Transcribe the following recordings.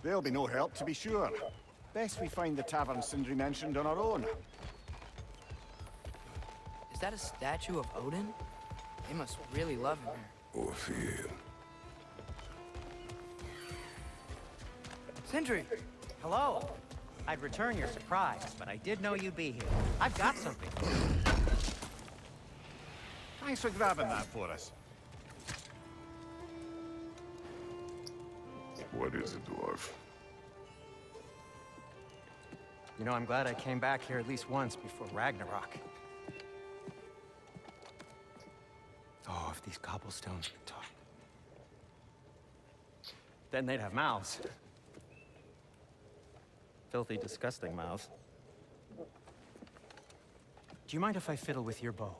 They'll be no help, to be sure. Best we find the tavern Sindri mentioned on our own. Is that a statue of Odin? They must really love him here. Or fear. Sindri! Hello. I'd return your surprise, but I did know you'd be here. I've got something. Thanks for grabbing that for us. What is it, dwarf? You know, I'm glad I came back here at least once before Ragnarok. Oh, if these cobblestones could talk. Then they'd have mouths. Filthy, disgusting mouths. Do you mind if I fiddle with your bow?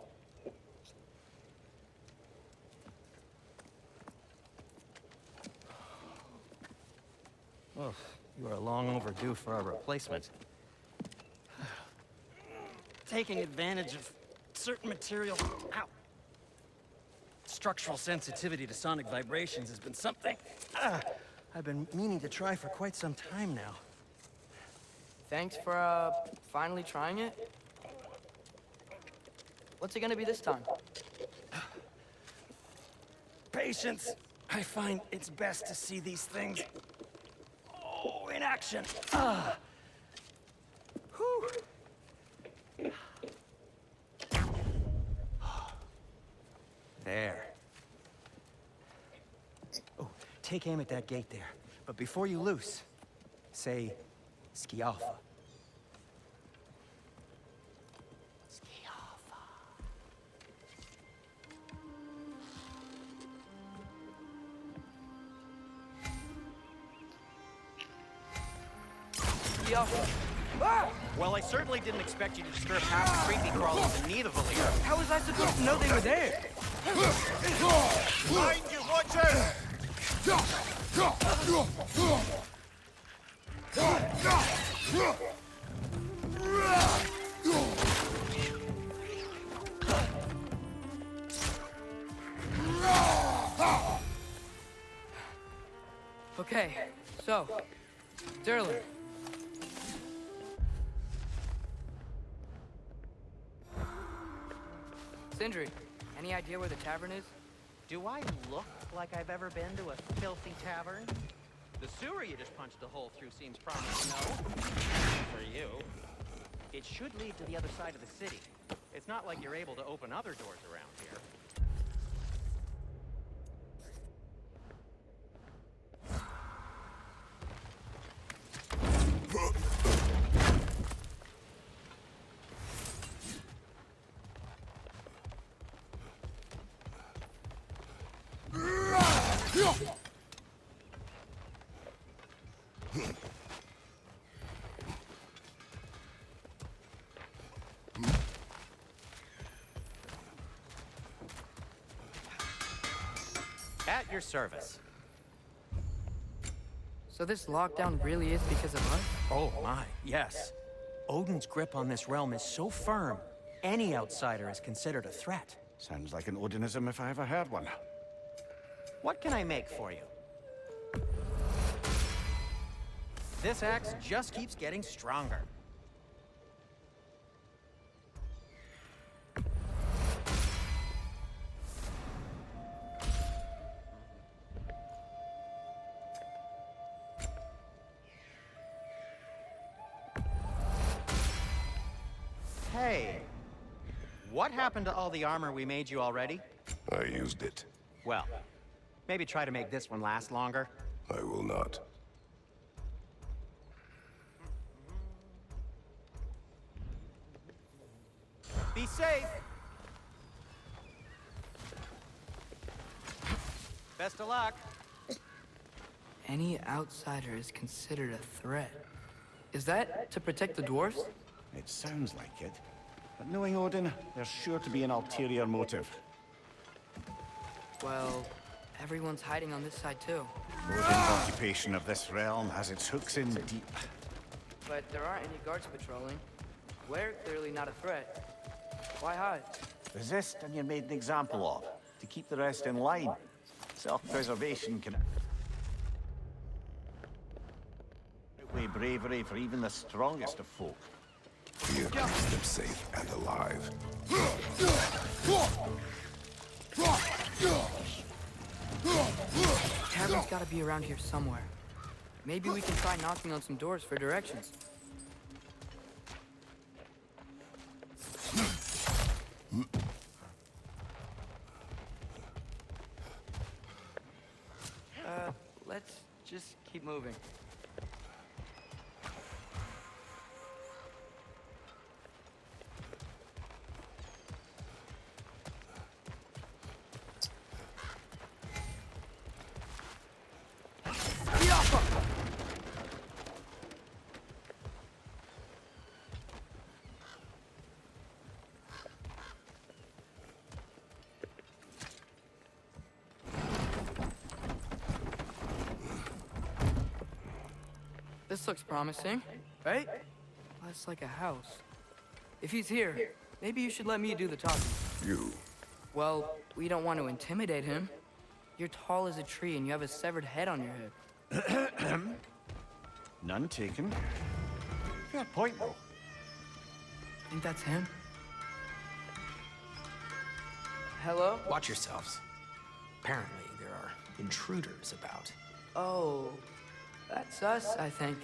Oh, you are long overdue for a replacement. Taking advantage of certain material. Ow! Structural sensitivity to sonic vibrations has been something I've been meaning to try for quite some time now. Thanks for, finally trying it. What's it gonna be this time? Patience. I find it's best to see these things, in action. Whew. There. Oh, take aim at that gate there. But before you loose, say, Skialfa. Skialfa. Yeah. Ah! Well, I certainly didn't expect you to disturb half the creepy crawlers in need of a leader. How was I supposed to know they were there? Behind you, watch out! Okay, so, Durlin. Sindri, any idea where the tavern is? Do I look like I've ever been to a filthy tavern? The sewer you just punched a hole through seems promising, no? For you. It should lead to the other side of the city. It's not like you're able to open other doors around here. At your service. So this lockdown really is because of us? Oh my, yes. Odin's grip on this realm is so firm, any outsider is considered a threat. Sounds like an Odinism if I ever heard one. What can I make for you? This axe just keeps getting stronger. Hey, what happened to all the armor we made you already? I used it. Well, maybe try to make this one last longer. I will not. Be safe! Best of luck! Any outsider is considered a threat. Is that to protect the dwarves? It sounds like it. But knowing Odin, there's sure to be an ulterior motive. Well, everyone's hiding on this side too. Odin's occupation of this realm has its hooks in deep. But there aren't any guards patrolling. We're clearly not a threat. Why hide? Resist and you're made an example of, to keep the rest in line. Self-preservation can... display bravery for even the strongest of folk. Here keeps them safe and alive. Tavern's gotta be around here somewhere. Maybe we can try knocking on some doors for directions. Let's just keep moving. This looks promising, right? Less like a house. If he's here, maybe you should let me do the talking. You. Well, we don't want to intimidate him. You're tall as a tree and you have a severed head on your head. None taken. Fair point, though. Think that's him? Hello? Watch yourselves. Apparently, there are intruders about. Oh, that's us, I think.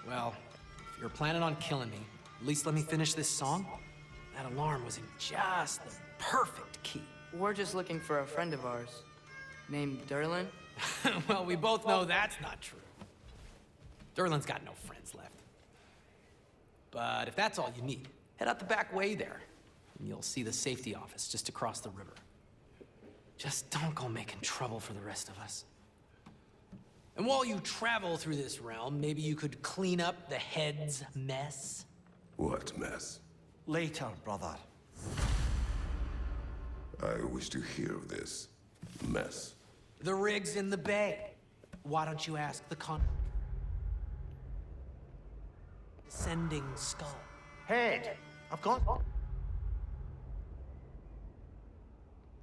Well, if you're planning on killing me, at least let me finish this song. That alarm was in just the perfect key. We're just looking for a friend of ours, named Derlin. Well, we both know that's not true. Derlin's got no friends left. But if that's all you need, head out the back way there, and you'll see the safety office just across the river. Just don't go making trouble for the rest of us. And while you travel through this realm, maybe you could clean up the head's mess? What mess? Later, brother. I wish to hear of this mess. The rig's in the bay. Why don't you ask the Sending skull? Head. I've got...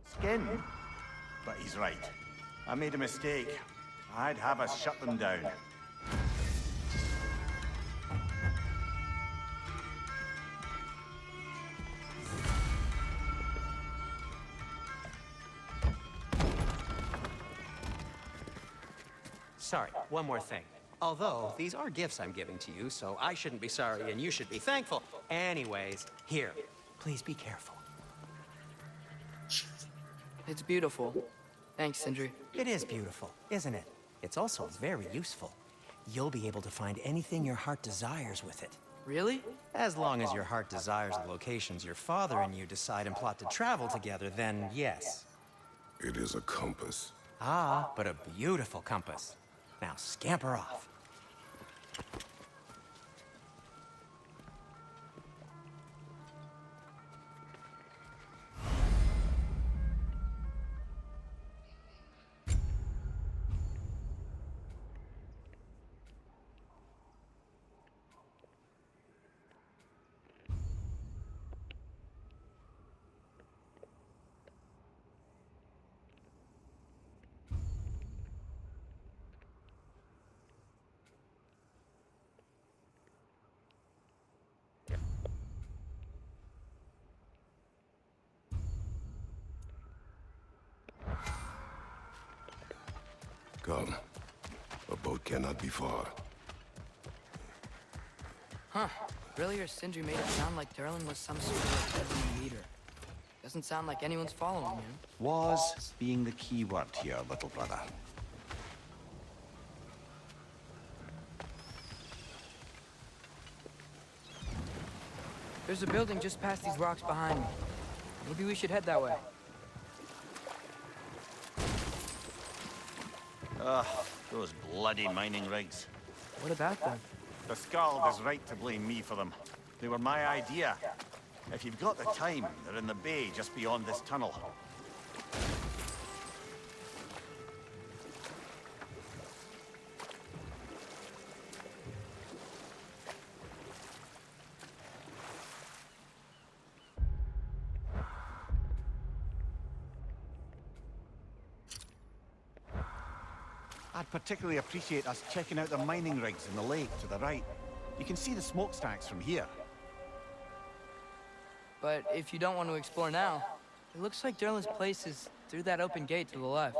skin. But he's right. I made a mistake. I'd have us shut them down. Sorry, one more thing. Although, these are gifts I'm giving to you, so I shouldn't be sorry and you should be thankful. Anyways, here, please be careful. It's beautiful. Thanks, Sindri. It is beautiful, isn't it? It's also very useful. You'll be able to find anything your heart desires with it. Really? As long as your heart desires the locations your father and you decide and plot to travel together, then yes. It is a compass. Ah, but a beautiful compass. Now scamper off. Come. A boat cannot be far. Huh. Earlier, Sindri made it sound like Derlin was some sort of heavenly leader. Doesn't sound like anyone's following him. Was being the key word here, little brother. There's a building just past these rocks behind me. Maybe we should head that way. Ugh, those bloody mining rigs. What about them? The Skald is right to blame me for them. They were my idea. If you've got the time, they're in the bay just beyond this tunnel. I'd particularly appreciate us checking out the mining rigs in the lake to the right. You can see the smokestacks from here. But if you don't want to explore now, it looks like Derlin's place is through that open gate to the left.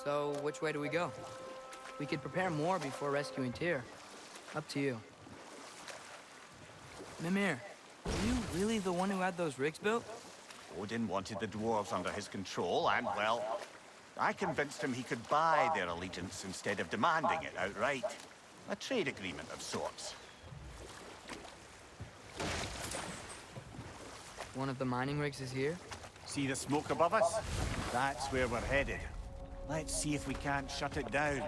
So, which way do we go? We could prepare more before rescuing Tyr. Up to you. Mimir, are you really the one who had those rigs built? Odin wanted the dwarves under his control, and, well, I convinced him he could buy their allegiance instead of demanding it outright. A trade agreement of sorts. One of the mining rigs is here? See the smoke above us? That's where we're headed. Let's see if we can't shut it down.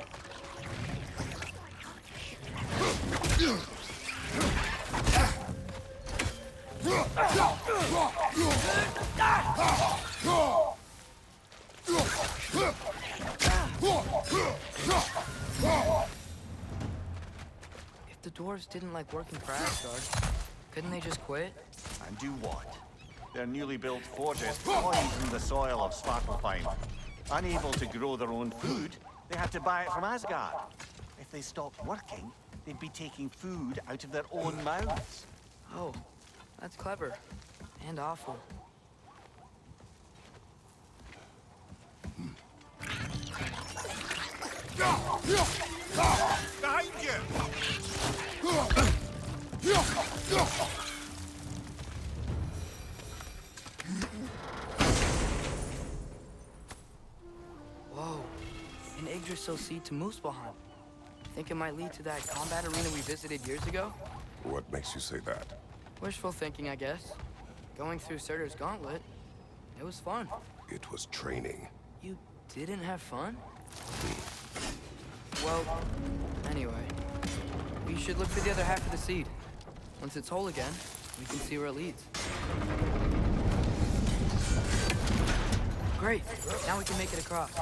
If the dwarves didn't like working for Asgard, couldn't they just quit? And do what? Their newly built forges poisoned the soil of Svartalfheim. Unable to grow their own food, they had to buy it from Asgard. If they stopped working, they'd be taking food out of their own mouths. Oh, that's clever. And awful. Behind you! Whoa, an Yggdrasil seed to Muspelheim. Think it might lead to that combat arena we visited years ago? What makes you say that? Wishful thinking, I guess. Going through Surtur's gauntlet, it was fun. It was training. You didn't have fun? Well, anyway, we should look for the other half of the seed. Once it's whole again, we can see where it leads. Great, now we can make it across.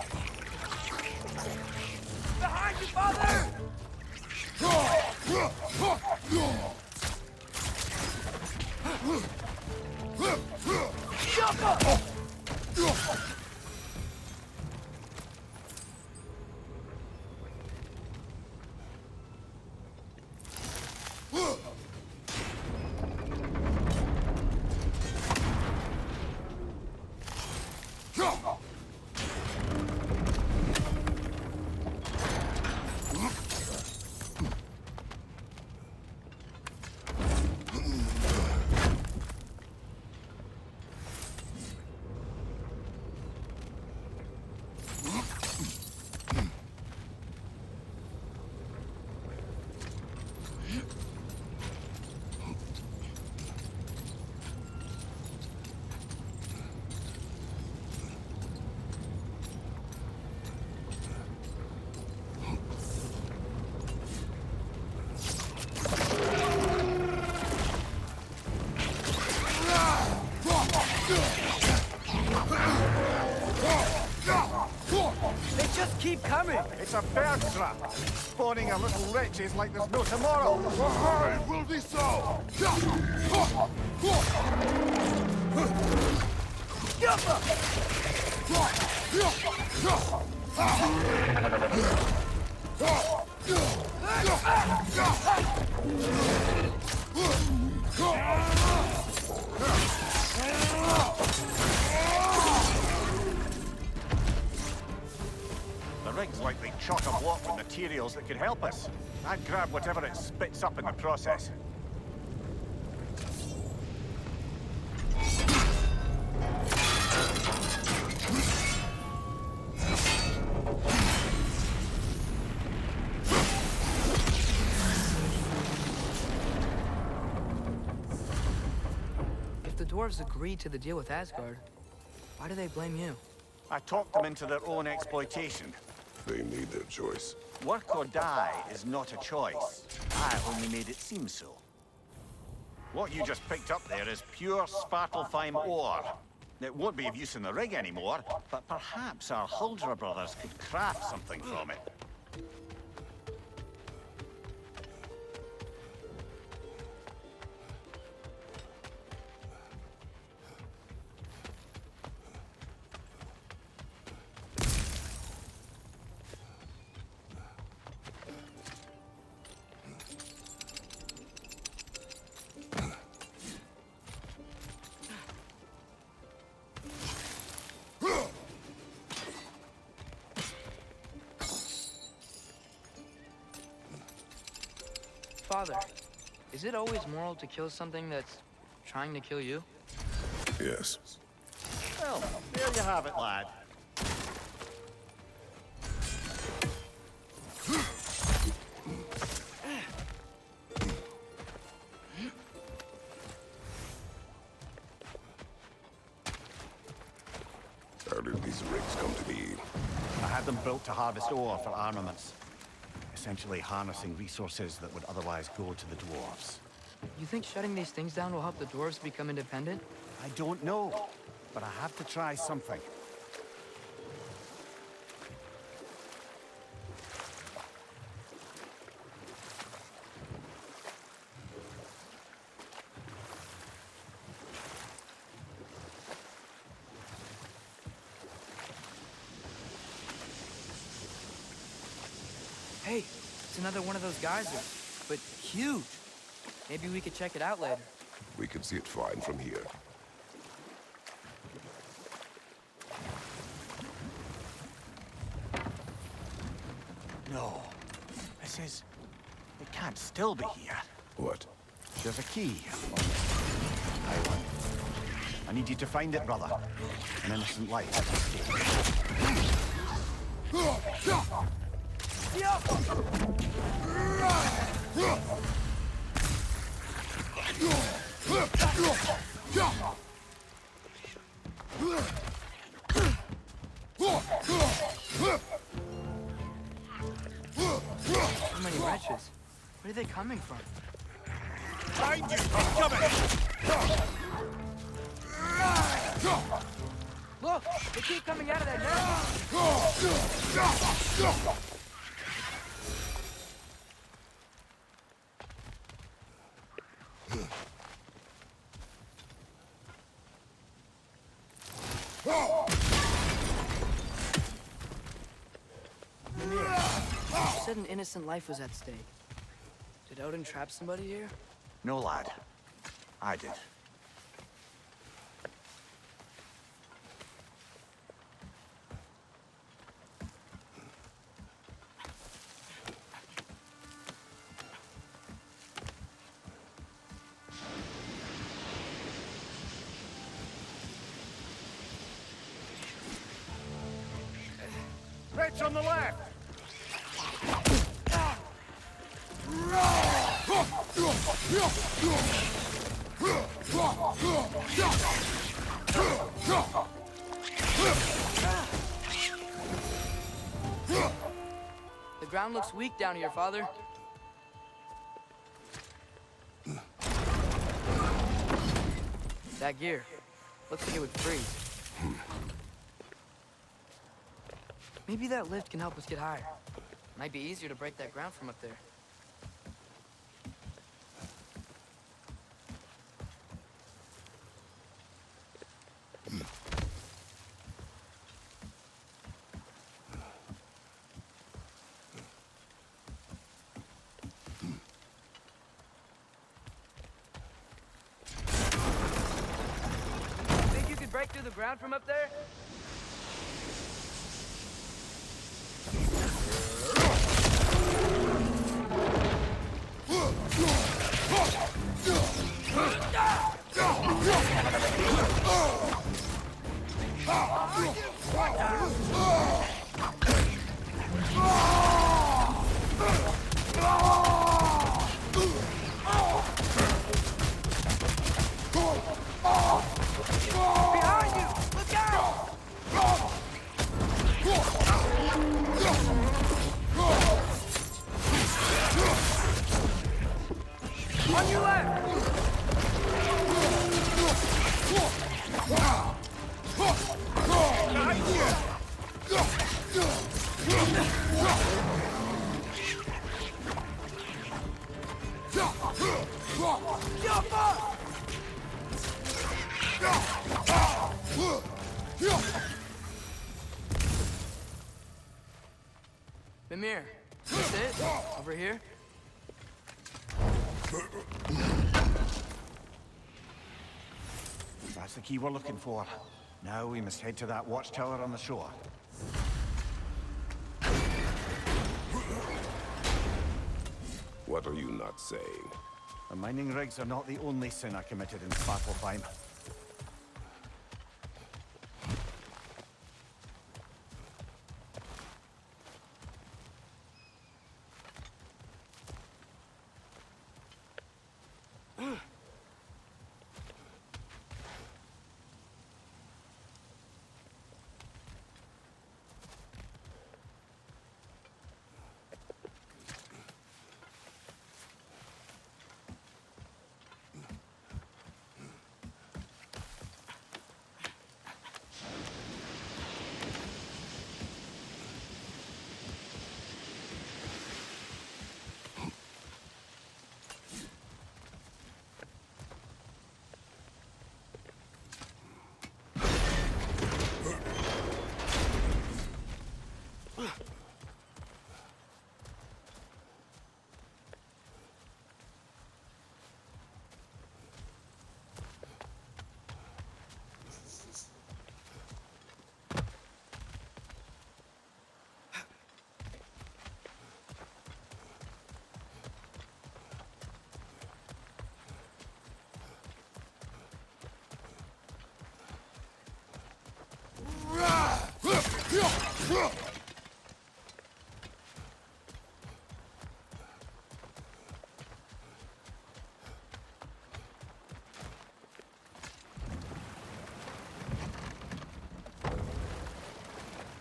Behind you, father! Jump up! Keep coming! It's a bird trap, spawning a little wretches like there's no tomorrow. It will be so! The rig's likely chock-a-block with materials that could help us. I'd grab whatever it spits up in the process. If the dwarves agreed to the deal with Asgard, why do they blame you? I talked them into their own exploitation. They made their choice. Work or die is not a choice. I only made it seem so. What you just picked up there is pure Svartalfheim ore. It won't be of use in the rig anymore, but perhaps our Huldra brothers could craft something from it. Father, is it always moral to kill something that's trying to kill you? Yes. Well, there you have it, lad. How did these rigs come to be? I had them built to harvest ore for armaments. Essentially harnessing resources that would otherwise go to the dwarves. You think shutting these things down will help the dwarves become independent? I don't know, but I have to try something. Hey, it's another one of those geysers, but huge. Maybe we could check it out later. We can see it fine from here. No. This is... It can't still be here. What? There's a key on this island. I need you to find it, brother. An innocent life at stake. So many wretches. Where are they coming from? Find you! I'm coming! Look! They keep coming out of that net! You said an innocent life was at stake. Did Odin trap somebody here? No, lad. I did. Wretch on the left! The ground looks weak down here, Father. That gear. Looks like it would freeze. Maybe that lift can help us get higher. Might be easier to break that ground from up there. Think you could break through the ground from up there? Behind you! Look out! On your left! Jump up! Mimir, that's it? Over here? That's the key we're looking for. Now we must head to that watchtower on the shore. What are you not saying? The mining rigs are not the only sin I committed in Svartalfheim.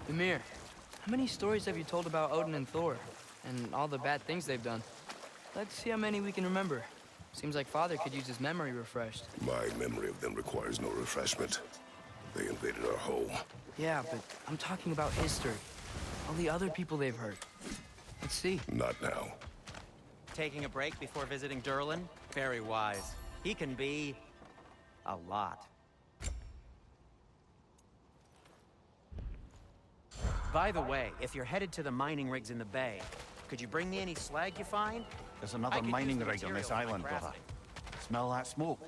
Ymir, how many stories have you told about Odin and Thor? And all the bad things they've done? Let's see how many we can remember. Seems like Father could use his memory refreshed. My memory of them requires no refreshment. They invaded our home. Yeah, but I'm talking about history. All the other people they've hurt. Let's see. Not now. Taking a break before visiting Durlin? Very wise. He can be... a lot. By the way, if you're headed to the mining rigs in the bay, could you bring me any slag you find? There's I another could use mining the rig on this materials for my island, brother. crafting. Smell that smoke?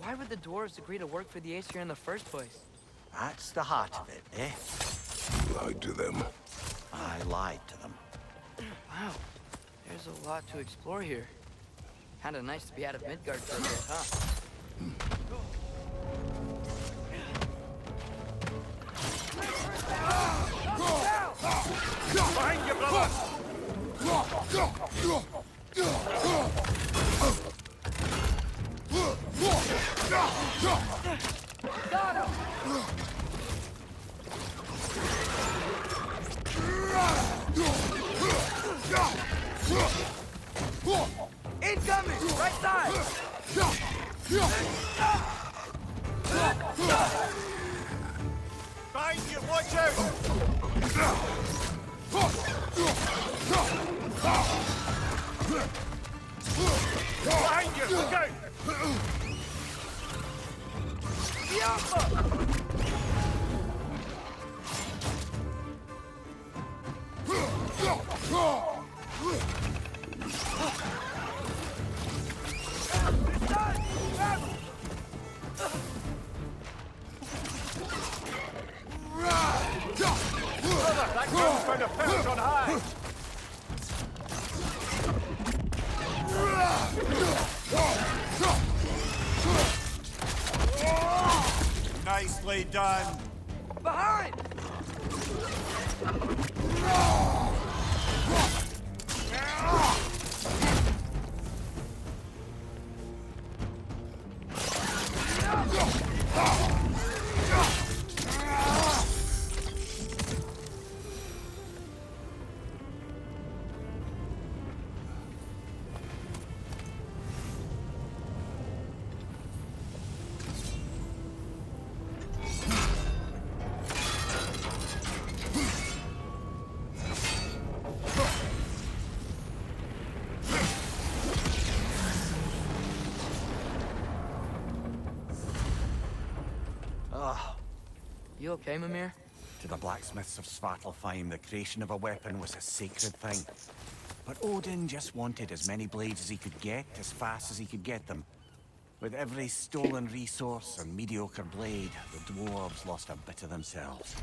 Why would the dwarves agree to work for the Aesir in the first place? That's the heart of it, eh? Lied to them. I lied to them. Wow, there's a lot to explore here. Kinda nice to be out of Midgard for a bit, huh? Behind you, brother! Got him! Incoming! Right side! Behind you, watch out! Behind you, look out! That gun's found a perch on high! Nicely done! Behind! You okay, Mimir? To the blacksmiths of Svartalfheim, the creation of a weapon was a sacred thing. But Odin just wanted as many blades as he could get, as fast as he could get them. With every stolen resource and mediocre blade, the dwarves lost a bit of themselves.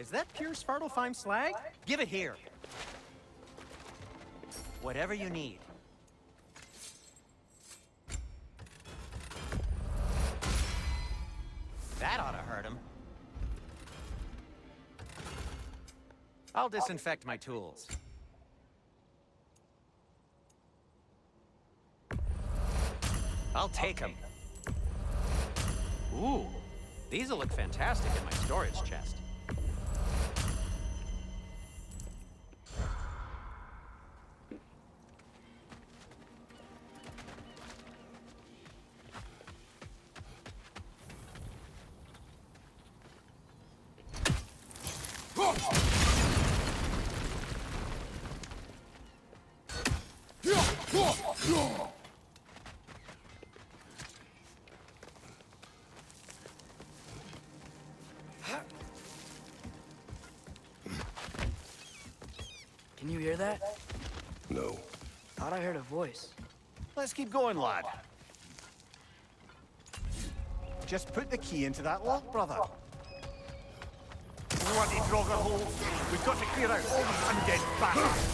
Is that pure Svartalfheim slag? Give it here. Whatever you need. That ought to hurt him. I'll disinfect my tools. I'll take them. Ooh, these'll look fantastic in my storage chest. Can you hear that? No. Thought I heard a voice. Let's keep going, lad. Just put the key into that lock, brother. Bloody Draugr holes. We've got to clear out all these undead bastards.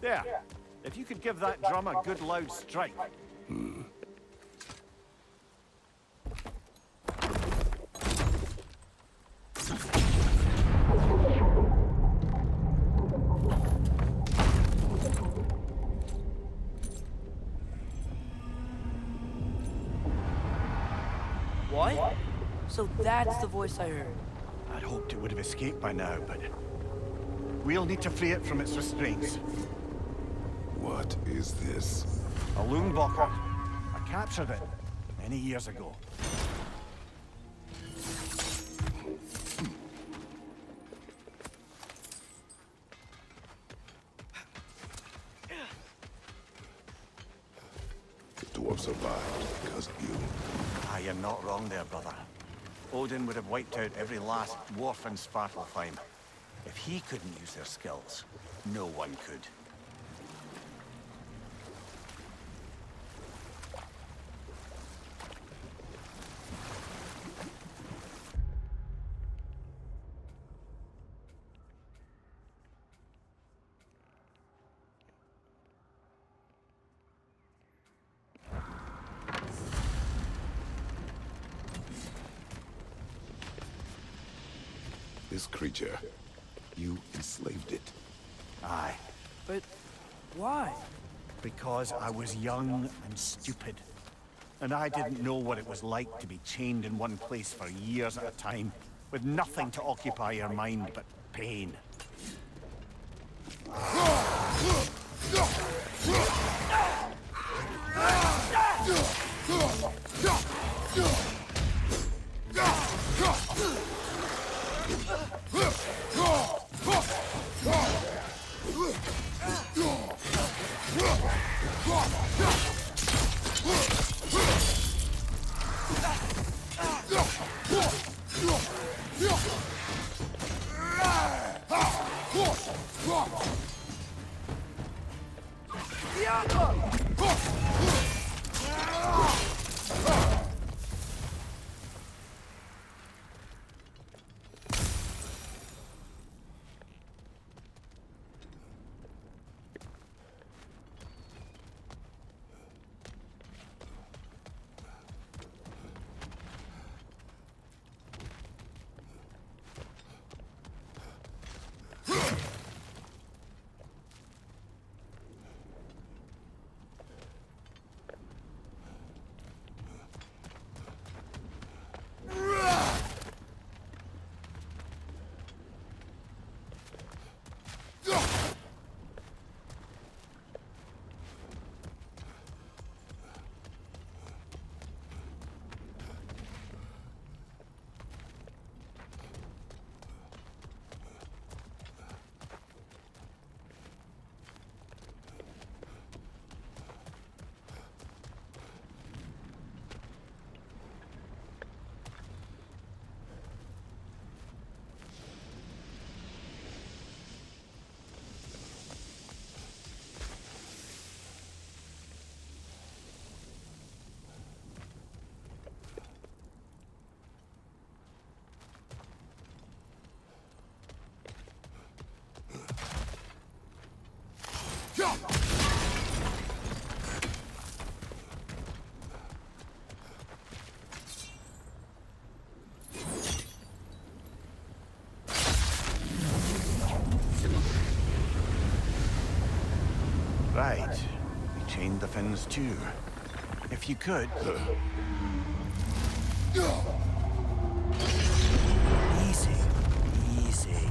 There. If you could give that drum a good loud strike. What? So that's the voice I heard. I'd hoped it would have escaped by now, but we'll need to free it from its restraints. What is this? A Loonbocker. I captured it many years ago. The dwarf survived because of you. Ah, you're not wrong there, brother. Odin would have wiped out every last dwarf in Svartalfheim. If he couldn't use their skills, no one could. This creature, you enslaved it. Aye, But why? because I was young and stupid. And I didn't know what it was like to be chained in one place for years at a time, with nothing to occupy your mind but pain. Right. We chained the fins too. If you could... Easy. Easy.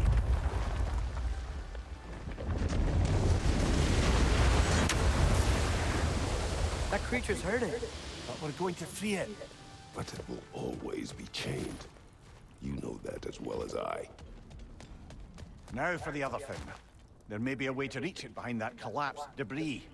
That creature's hurting. But we're going to free it. But it will always be chained. You know that as well as I. Now for the other fin. There may be a way to reach it behind that collapsed debris.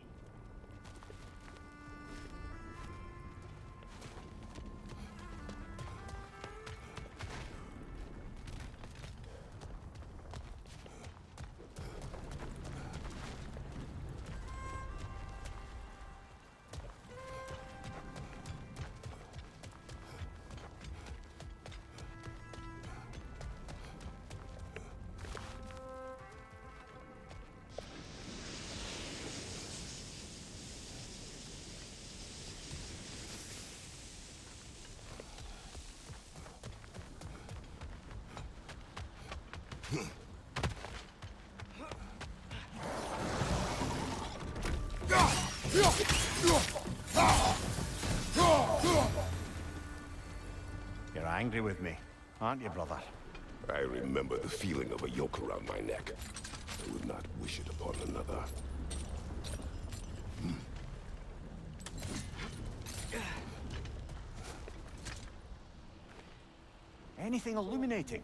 You're angry with me, aren't you, brother? I remember the feeling of a yoke around my neck. I would not wish it upon another. Anything illuminating?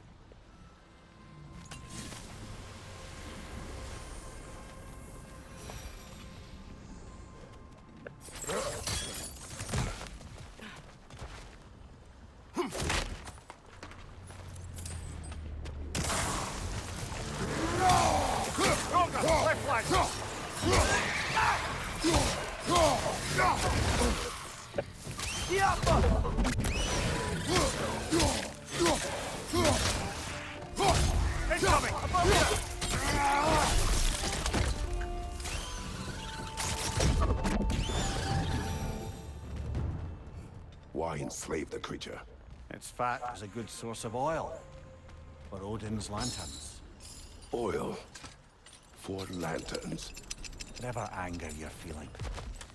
Why enslave the creature? Its fat is a good source of oil. for Odin's lanterns. Oil for lanterns. Whatever anger you're feeling,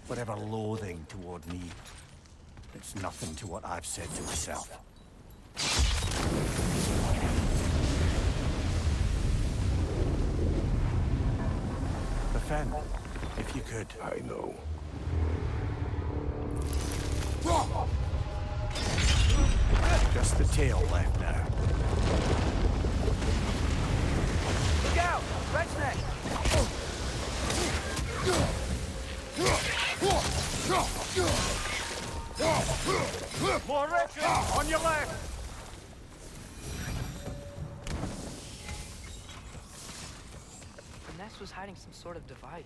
whatever loathing toward me, it's nothing to what I've said to myself. Defend, if you could. I know. Just the tail left now. Look out! Red's neck! More wretches! On your left! The nest was hiding some sort of device.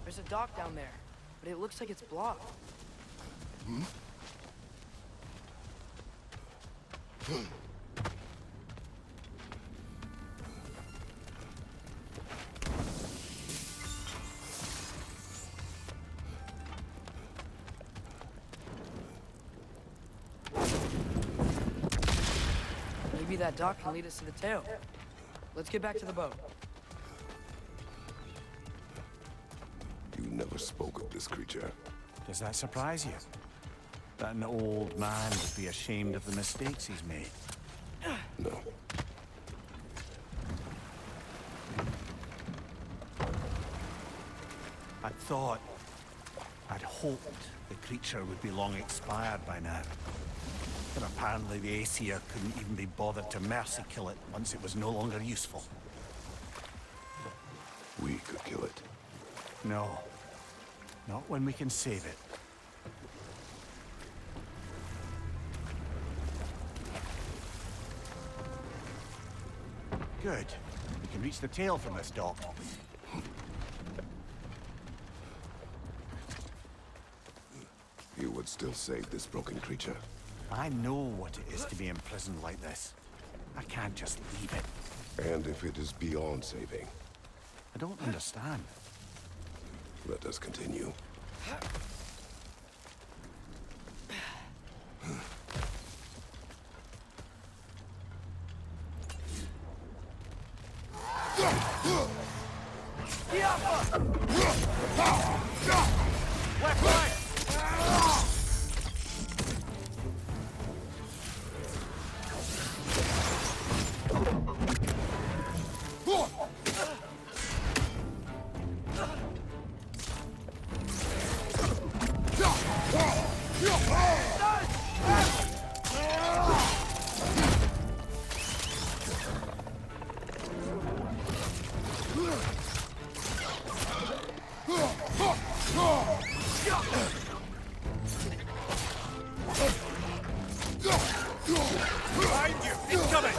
There's a dock down there, but it looks like it's blocked. Maybe that dock can lead us to the tail. Let's get back to the boat. You never spoke of this creature. Does that surprise you? That an old man would be ashamed of the mistakes he's made? No. I'd hoped the creature would be long expired by now. But apparently the Aesir couldn't even be bothered to mercy kill it once it was no longer useful. We could kill it. No. Not when we can save it. Good. We can reach the tail from this dock. You would still save this broken creature. I know what it is to be imprisoned like this. I can't just leave it. And if it is beyond saving, I don't understand. let us continue. Left, right! Behind you! Incoming!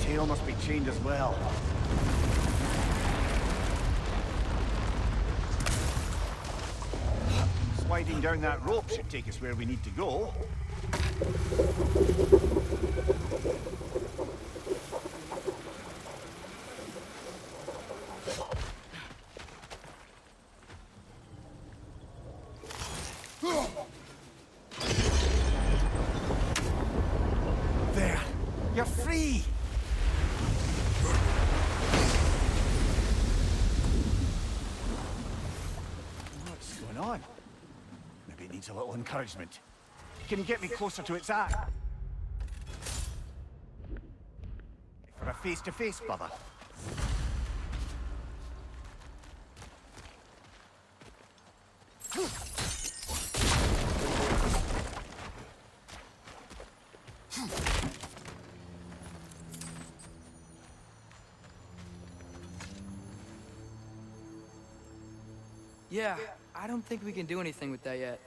Tail must be chained as well. Sliding down that rope should take us where we need to go. There! You're free! What's going on? Maybe it needs a little encouragement. Can you get me closer to its eye? For a face-to-face, brother. Yeah, I don't think we can do anything with that yet.